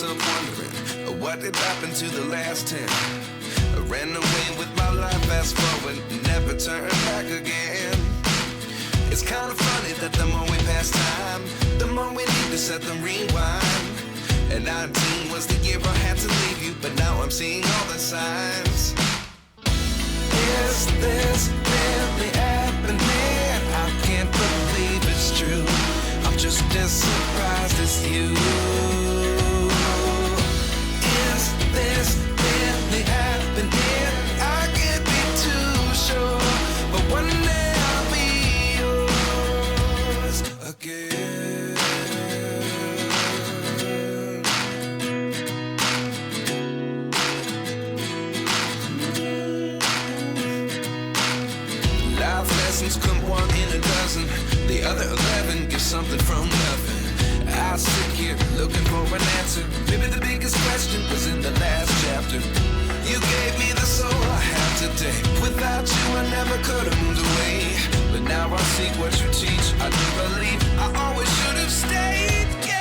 myself wondering, what did happen to the last 10? I ran away with my life, fast forward, never turn back again. It's kind of funny that the more we pass time, the more we need to set them rewind. And 19 was the year I had to leave you, but now I'm seeing all the signs. Is this really happening? I can't believe it's true. I'm just as surprised as you. Is this really happening? I can't be too sure, but one day I'll be yours again. Life lessons come one in a dozen. The other 11 give something from nothing. I sit here looking for an answer. Maybe the biggest question was in the last chapter. You gave me the soul I have today. Without you I never could have moved away. But now I see what you teach. I do believe I always should have stayed. Yeah.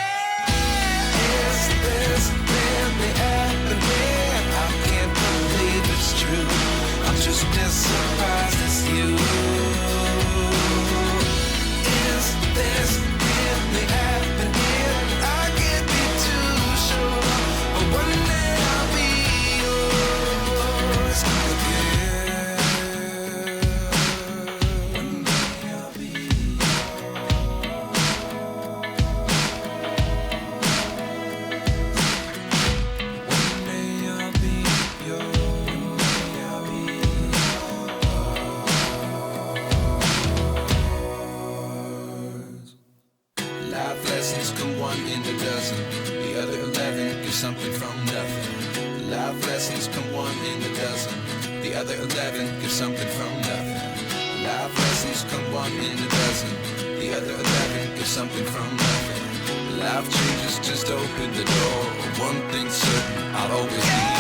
Is this really happening? I can't believe it's true. I'm just as surprised as you. Is this really happening? I can't be too sure, but one day I'll be yours again. One day I'll be One day I'll be yours. I'll be yours. Life lessons come one in a dozen. The other 11 give something from nothing. Life lessons come one in a dozen. The other 11 give something from nothing. Life lessons come one in a dozen. The other 11 give something from nothing. Life changes, just open the door. One thing's certain, I'll always be